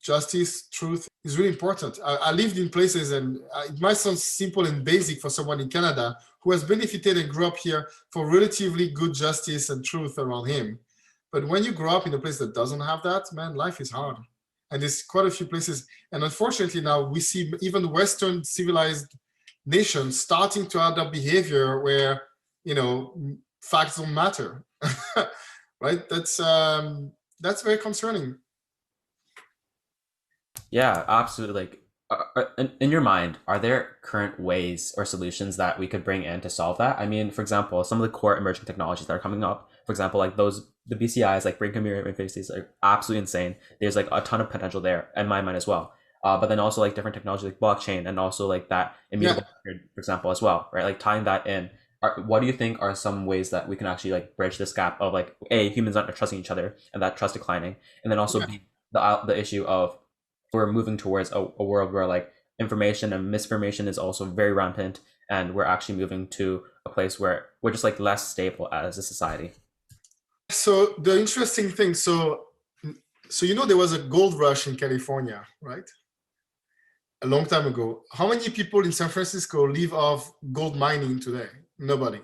B: justice, truth is really important. I lived in places, and it might sound simple and basic for someone in Canada who has benefited and grew up here for relatively good justice and truth around him. But when you grow up in a place that doesn't have that, man, life is hard. And there's quite a few places. And unfortunately now we see even Western civilized nations starting to adopt behavior where, you know, facts don't matter. Right? That's very concerning.
A: Yeah, absolutely. Like, in your mind, are there current ways or solutions that we could bring in to solve that? I mean, for example, some of the core emerging technologies that are coming up, for example, like the BCIs, like brain computer interfaces, are absolutely insane. There's like a ton of potential there, in my mind as well. But then also like different technology like blockchain and also like that immutable record, for example, as well, right? Like tying that in. What do you think are some ways that we can actually like bridge this gap of like humans not trusting each other and that trust declining, and then also the issue of we're moving towards a world where like information and misinformation is also very rampant, and we're actually moving to a place where we're just like less stable as a society.
B: So the interesting thing, so you know there was a gold rush in California, right? A long time ago. How many people in San Francisco live off gold mining today? Nobody.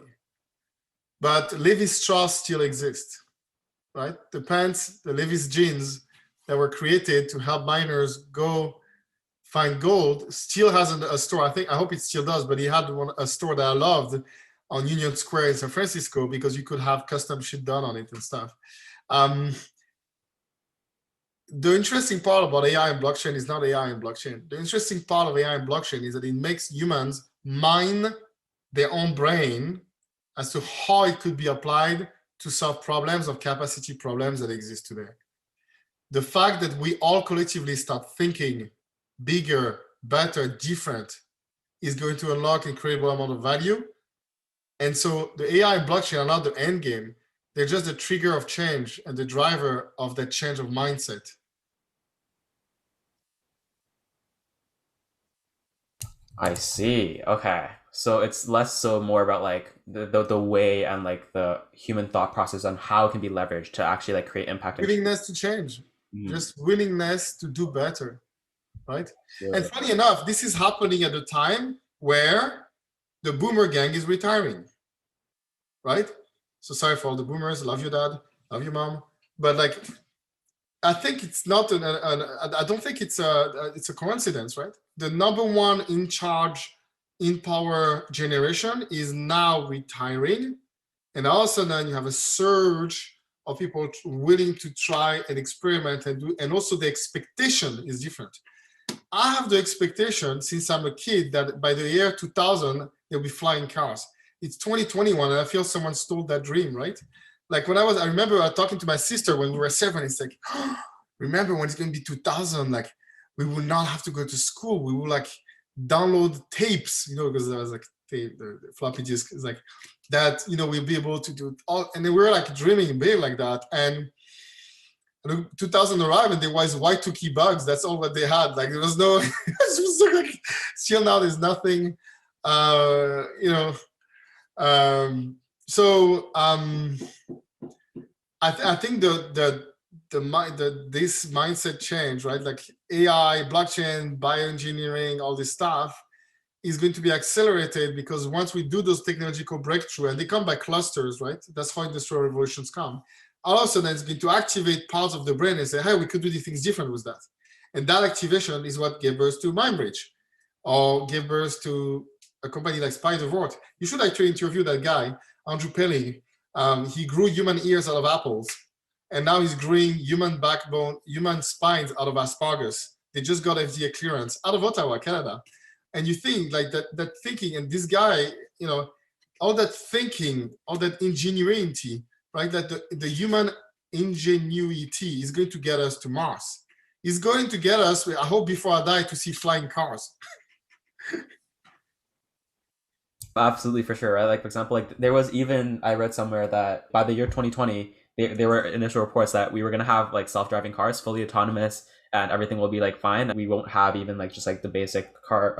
B: But Levi Strauss still exists, right? The pants, the Levi's jeans that were created to help miners go find gold still has a store. I hope it still does, but he had a store that I loved on Union Square in San Francisco because you could have custom shit done on it and stuff. The interesting part about AI and blockchain is not AI and blockchain. The interesting part of AI and blockchain is that it makes humans mine their own brain as to how it could be applied to solve problems or capacity problems that exist today. The fact that we all collectively start thinking bigger, better, different is going to unlock incredible amount of value. And so the AI and blockchain are not the end game. They're just the trigger of change and the driver of that change of mindset.
A: I see. Okay. So it's less so more about like the way and like the human thought process on how it can be leveraged to actually like create impact.
B: Willingness to change, just willingness to do better, right?
A: Sure.
B: And funny enough, this is happening at a time where the boomer gang is retiring, right? So sorry for all the boomers, love you dad, love you mom. But like, I think it's not, I don't think it's a coincidence, right? The number one in charge, in power generation is now retiring. And all of a sudden you have a surge of people willing to try and experiment and do, and also the expectation is different. I have the expectation since I'm a kid that by the year 2000, there'll be flying cars. It's 2021, and I feel someone stole that dream, right? Like when I remember talking to my sister when we were 7. It's like, oh, remember when it's going to be 2000? Like we will not have to go to school. We will like download tapes, because there was like tape, the floppy disk is like that. We'll be able to do all, and then we were like dreaming big like that. And 2000 arrived, and there was Y2K bugs. That's all what they had. Like there was no. It was like, still now there's nothing. I think this mindset change, right? Like AI, blockchain, bioengineering, all this stuff is going to be accelerated because once we do those technological breakthrough, and they come by clusters, right? That's how industrial revolutions come. All of a sudden, it's going to activate parts of the brain and say, hey, we could do these things different with that. And that activation is what gave birth to MindBridge, or gave birth to a company like Spiderwort. You should actually interview that guy, Andrew Pelling. He grew human ears out of apples, and now he's growing human backbone, human spines out of asparagus. They just got FDA clearance out of Ottawa, Canada. And you think like that thinking, and this guy, all that thinking, all that ingenuity, right? That the human ingenuity is going to get us to Mars. It's going to get us, I hope before I die, to see flying cars.
A: Absolutely, for sure. Right? Like, for example, like there was even, I read somewhere that by the year 2020, there were initial reports that we were going to have like self-driving cars, fully autonomous, and everything will be like fine. We won't have even like just like the basic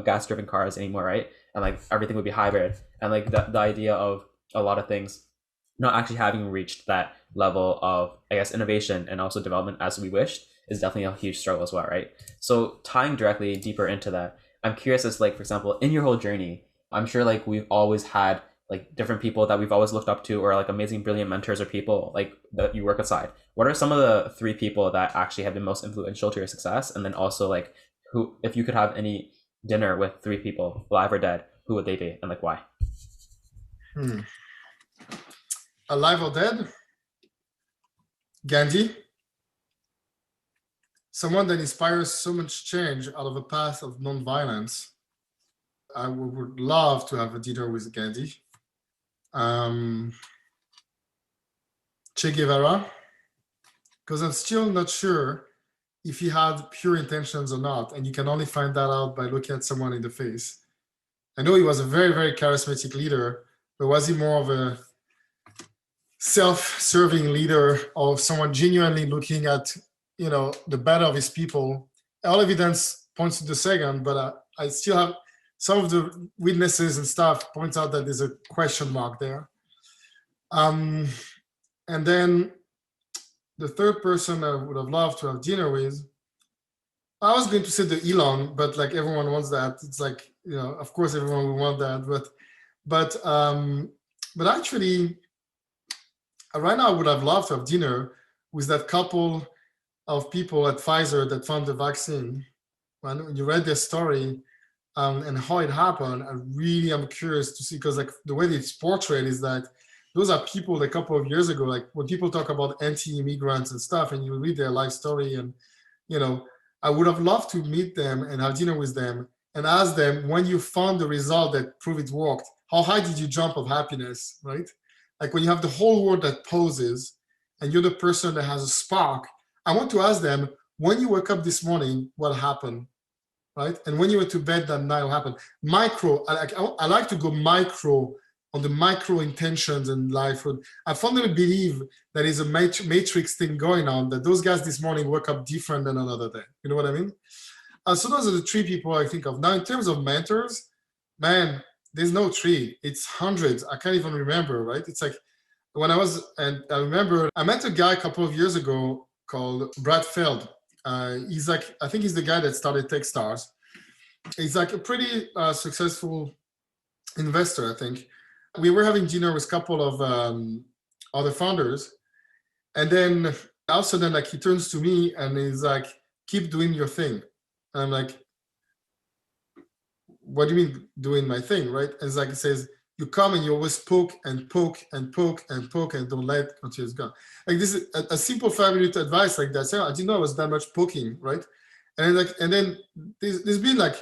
A: gas-driven cars anymore, right? And like everything would be hybrid. And like the idea of a lot of things not actually having reached that level of, I guess, innovation and also development as we wished is definitely a huge struggle as well, right? So tying directly deeper into that, I'm curious as like, for example, in your whole journey, I'm sure like we've always had like different people that we've always looked up to, or like amazing, brilliant mentors or people like that you work aside. What are some of the 3 people that actually have been most influential to your success? And then also like who, if you could have any dinner with 3 people, alive or dead, who would they be and like why?
B: Alive or dead? Gandhi. Someone that inspires so much change out of a path of nonviolence. I would love to have a dinner with Gandhi. Che Guevara, because I'm still not sure if he had pure intentions or not, and you can only find that out by looking at someone in the face. I know he was a very, very charismatic leader, but was he more of a self-serving leader, or someone genuinely looking at, the better of his people? All evidence points to the second, but I still have some of the witnesses and stuff points out that there's a question mark there. And then the third person I would have loved to have dinner with, I was going to say the Elon, but like everyone wants that. It's like, of course everyone will want that, but actually, right now I would have loved to have dinner with that couple of people at Pfizer that found the vaccine. When you read their story and how it happened, I really am curious to see, because like the way it's portrayed is that those are people a couple of years ago, like when people talk about anti-immigrants and stuff, and you read their life story, and I would have loved to meet them and have dinner with them and ask them, when you found the result that proved it worked, how high did you jump of happiness, right? Like when you have the whole world that poses and you're the person that has a spark, I want to ask them, when you woke up this morning, what happened, right? And when you went to bed that night, what happened? Micro, I like to go micro on the micro intentions in life. I fundamentally believe that is a matrix thing going on, that those guys this morning woke up different than another day. You know what I mean? So those are the 3 people I think of. Now, in terms of mentors, man, there's no 3. It's hundreds. I can't even remember, right? It's like when I remember I met a guy a couple of years ago called Brad Feld. He's like, I think he's the guy that started Techstars. He's like a pretty successful investor, I think. We were having dinner with a couple of other founders. And then all of a sudden, like, he turns to me and he's like, keep doing your thing. And I'm like, what do you mean doing my thing, right? And it's like, it says, you come and you always poke and poke and poke and poke and don't let until it's gone. Like, this is a simple 5-minute advice like that. So I didn't know it was that much poking, right? And then there's been like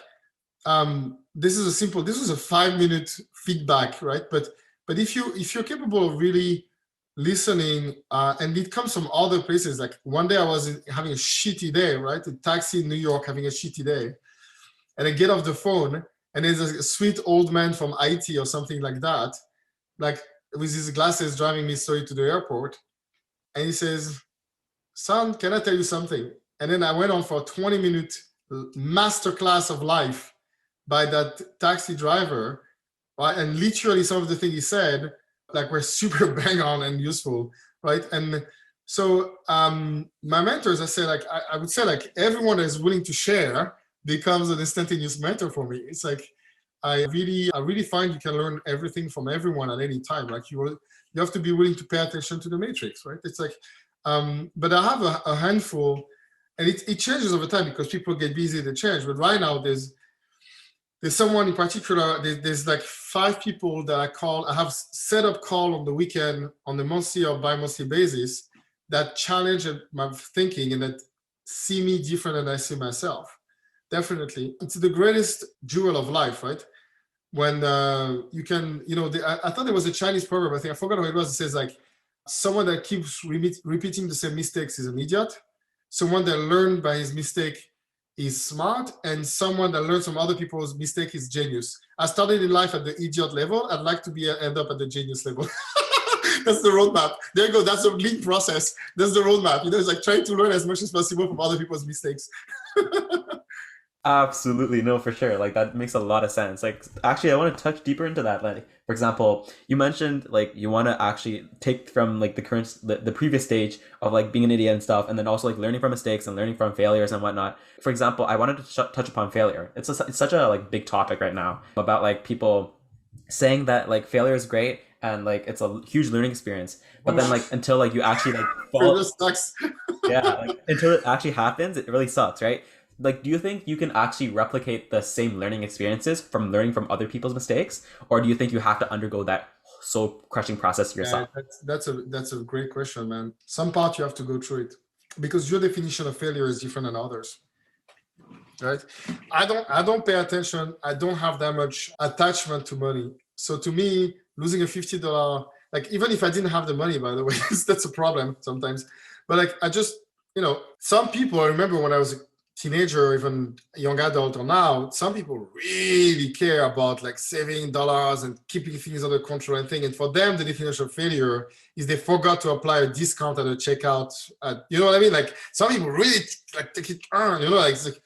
B: this was a 5-minute feedback, right? But if you're capable of really listening, and it comes from other places. Like one day I was having a shitty day, right? A taxi in New York having a shitty day. And I get off the phone and there's a sweet old man from IT or something like that, like with his glasses driving me straight to the airport. And he says, son, can I tell you something? And then I went on for a 20-minute masterclass of life by that taxi driver. Right? And literally some of the things he said, like were super bang on and useful, right? And so my mentors, I would say like everyone that is willing to share becomes an instantaneous mentor for me. It's like, I really find you can learn everything from everyone at any time. Like you have to be willing to pay attention to the matrix, right? It's like, but I have a handful, and it changes over time because people get busy, they change. But right now there's someone in particular, there's like 5 people that I have set up call on the weekend on the monthly or bi-monthly basis that challenge my thinking and that see me different than I see myself. Definitely. It's the greatest jewel of life, right? When you can, I thought there was a Chinese proverb, I forgot how it was. It says like, someone that keeps repeating the same mistakes is an idiot. Someone that learned by his mistake is smart, and someone that learns from other people's mistake is genius. I started in life at the idiot level. I'd like to end up at the genius level. That's the roadmap. There you go. That's the lean process. That's the roadmap. It's like trying to learn as much as possible from other people's mistakes.
A: Absolutely. No, for sure. Like that makes a lot of sense. Like actually I want to touch deeper into that. Like for example, you mentioned like you want to actually take from like the previous stage of like being an idiot and stuff, and then also like learning from mistakes and learning from failures and whatnot. For example, I wanted to touch upon failure. It's such a like big topic right now about like people saying that like failure is great and like it's a huge learning experience, but then like until like you actually like fall,
B: it just sucks.
A: yeah, like until it actually happens, it really sucks, right? Like, do you think you can actually replicate the same learning experiences from learning from other people's mistakes, or do you think you have to undergo that soul crushing process yourself?
B: Yeah, that's a great question, man. Some part you have to go through it because your definition of failure is different than others, right? I don't pay attention. I don't have that much attachment to money. So to me, losing a $50, like even if I didn't have the money, by the way, that's a problem sometimes. But like I just, some people, I remember when I was a teenager or even young adult or now, some people really care about like saving dollars and keeping things under control and thing. And for them, the definition of failure is they forgot to apply a discount at a checkout. You know what I mean? Like some people really like take it on, it's like,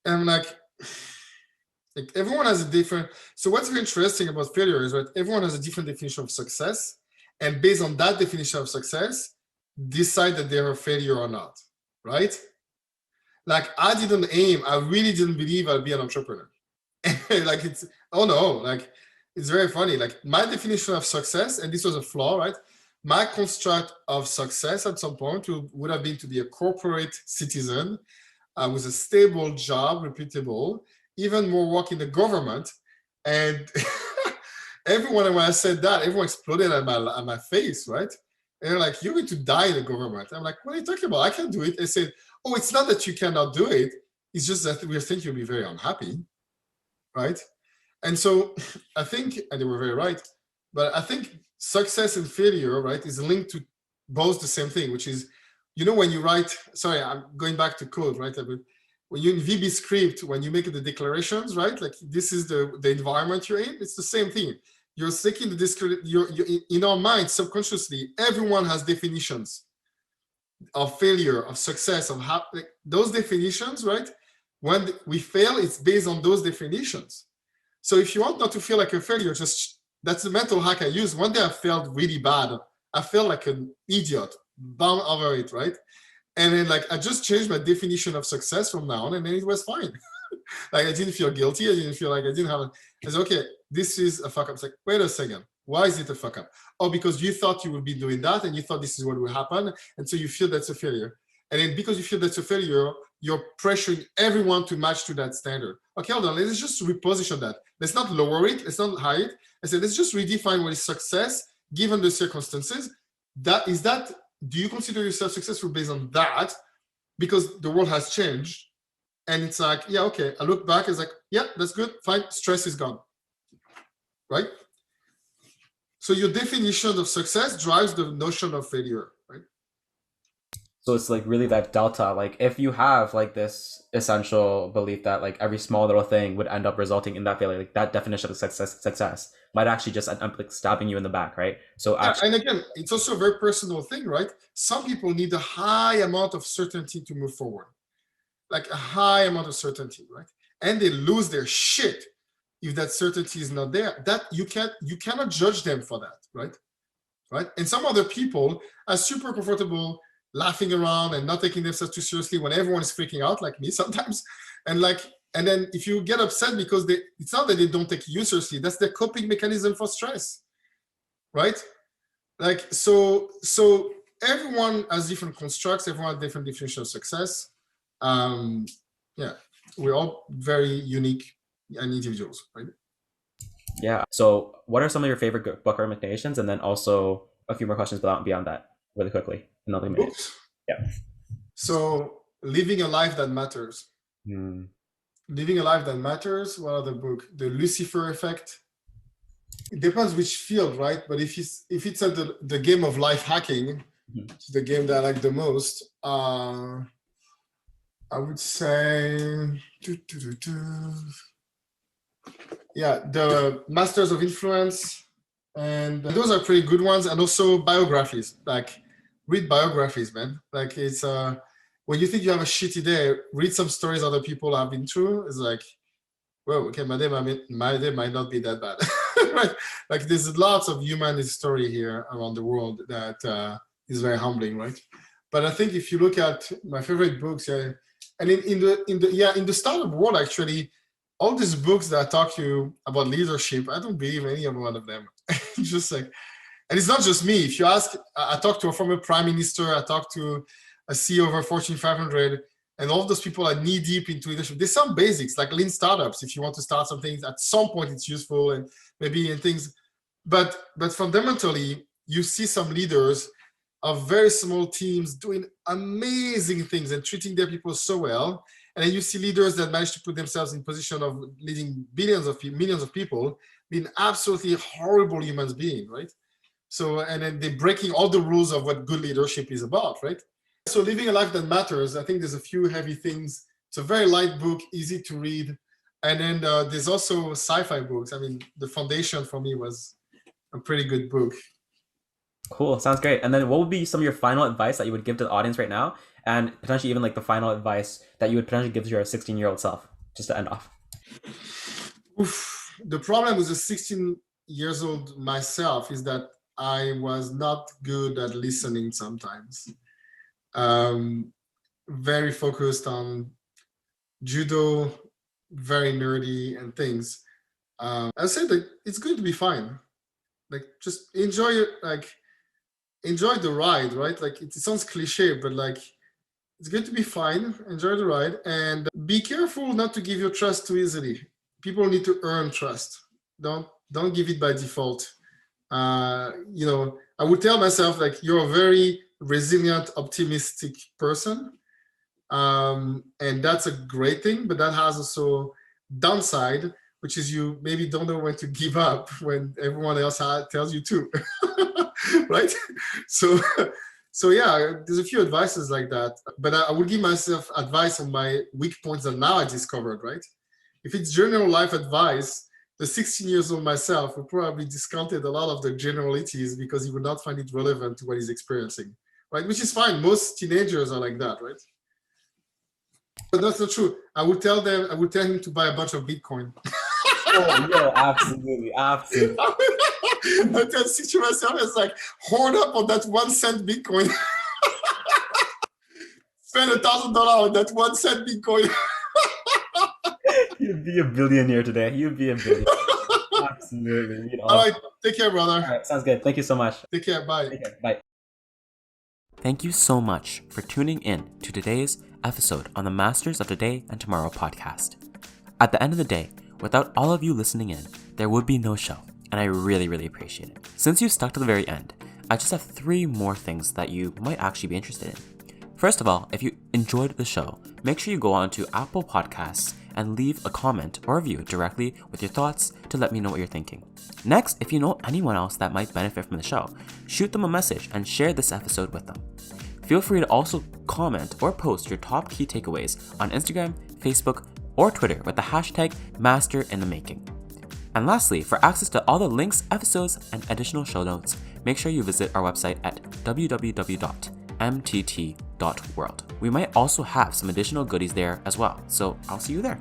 B: and I'm like everyone has a different. So what's very interesting about failure is that everyone has a different definition of success. And based on that definition of success, decide that they're a failure or not, right? Like I really didn't believe I'd be an entrepreneur. Like it's very funny. Like my definition of success, and this was a flaw, right? My construct of success at some point would have been to be a corporate citizen with a stable job, reputable, even more work in the government. And everyone, when I said that, everyone exploded at my face, right? And they're like, you're going to die in the government. I'm like, what are you talking about? I can't do it. They said, oh, it's not that you cannot do it. It's just that we think you'll be very unhappy, right? And so I think, and they were very right, but I think success and failure, right, is linked to both the same thing, which is, when you write, sorry, I'm going back to code, right? When you in VB script, when you make the declarations, right, like this is the environment you're in, it's the same thing. You're thinking you're in our mind, subconsciously, everyone has definitions of failure, of success, of those definitions, right? When we fail, it's based on those definitions. So if you want not to feel like a failure, that's the mental hack I use. One day I felt really bad. I felt like an idiot, bound over it, right? And then like I just changed my definition of success from now on, and then it was fine. Like I didn't feel guilty. I didn't feel like I said, okay, this is a fuck up. It's like, wait a second. Why is it a fuck up? Oh, because you thought you would be doing that and you thought this is what would happen. And so you feel that's a failure. And then because you feel that's a failure, you're pressuring everyone to match to that standard. Okay, hold on, let's just reposition that. Let's not lower it, let's not hide it. I said, let's just redefine what is success given the circumstances. Do you consider yourself successful based on that? Because the world has changed. And it's like, yeah, okay. I look back, it's like, yeah, that's good, fine. Stress is gone, right? So your definition of success drives the notion of failure, right?
A: So it's like really that delta. Like if you have like this essential belief that like every small little thing would end up resulting in that failure, like that definition of success might actually just end up like stabbing you in the back, right? So actually,
B: and again, it's also a very personal thing, right? Some people need a high amount of certainty to move forward, like a high amount of certainty, right? And they lose their shit if that certainty is not there. That you cannot judge them for that, right? Right? And some other people are super comfortable laughing around and not taking themselves too seriously when everyone is freaking out, like me sometimes. And then if you get upset because it's not that they don't take you seriously, that's their coping mechanism for stress, right? Like, so everyone has different constructs, everyone has different definition of success. Yeah, we're all very unique and individuals, right?
A: yeah. So what are some of your favorite book recommendations? And then also a few more questions beyond that really quickly. Another minute.
B: Books?
A: Yeah.
B: So Living a Life That Matters. Living a Life That Matters. What other book? The Lucifer Effect. It depends which field, right? But if it's at the game of life hacking, it's the game that I like the most, I would say, yeah, the Masters of Influence, and those are pretty good ones. And also biographies, like read biographies, man. Like it's when you think you have a shitty day, read some stories other people have been through. It's like, well, okay, my day might not be that bad. Right? Like there's lots of human history here around the world that is very humbling, right? But I think if you look at my favorite books, yeah, and in the startup world, actually, all these books that talk to you about leadership, I don't believe any of one of them. Just like, and it's not just me. If you ask, I talked to a former prime minister, I talked to a CEO of a Fortune 500, and all of those people are knee deep into leadership. There's some basics like lean startups. If you want to start something, at some point it's useful, and maybe in things, but fundamentally, you see some leaders of very small teams doing amazing things and treating their people so well. And then you see leaders that manage to put themselves in position of leading millions of people, being absolutely horrible human beings, right? So, and then they're breaking all the rules of what good leadership is about, right? So Living a Life That Matters, I think there's a few heavy things. It's a very light book, easy to read. And then there's also sci-fi books. I mean, The Foundation for me was a pretty good book.
A: Cool. Sounds great. And then what would be some of your final advice that you would give to the audience right now? And potentially even like the final advice that you would potentially give to your 16-year-old self, just to end off.
B: Oof. The problem with the 16 years old myself is that I was not good at listening sometimes. Very focused on judo, very nerdy and things. I said that it's going to be fine. Like just enjoy it, like enjoy the ride, right? Like it sounds cliche, but like it's going to be fine. Enjoy the ride and be careful not to give your trust too easily. People need to earn trust. Don't give it by default. I would tell myself like you're a very resilient, optimistic person. And that's a great thing, but that has also downside, which is you maybe don't know when to give up when everyone else tells you to, right? So yeah, there's a few advices like that, but I would give myself advice on my weak points that now I discovered, right? If it's general life advice, the 16 years old myself would probably discounted a lot of the generalities because he would not find it relevant to what he's experiencing, right? Which is fine. Most teenagers are like that, right? But that's not true. I would tell him to buy a bunch of Bitcoin.
A: Oh, yeah, absolutely.
B: I tell to myself, it's like hoard up on that 1 cent Bitcoin. Spend $1,000 on that 1 cent Bitcoin.
A: You'd be a billionaire today. You'd be a billionaire. Absolutely.
B: All right. Take care, brother.
A: All right. Sounds good. Thank you so much.
B: Take care. Bye.
A: Take care. Bye. Thank you so much for tuning in to today's episode on the Masters of Today and Tomorrow podcast. At the end of the day, without all of you listening in, there would be no show, and I really, really appreciate it. Since you stuck to the very end, I just have 3 more things that you might actually be interested in. First of all, if you enjoyed the show, make sure you go on to Apple Podcasts and leave a comment or review directly with your thoughts to let me know what you're thinking. Next, if you know anyone else that might benefit from the show, shoot them a message and share this episode with them. Feel free to also comment or post your top key takeaways on Instagram, Facebook, or Twitter with the hashtag #MasterInTheMaking. And lastly, for access to all the links, episodes, and additional show notes, make sure you visit our website at www.mtt.world. We might also have some additional goodies there as well, so I'll see you there.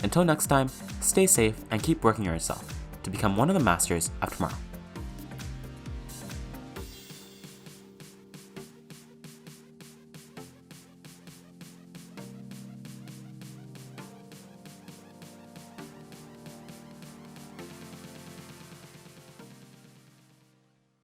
A: Until next time, stay safe and keep working on yourself to become one of the masters of tomorrow.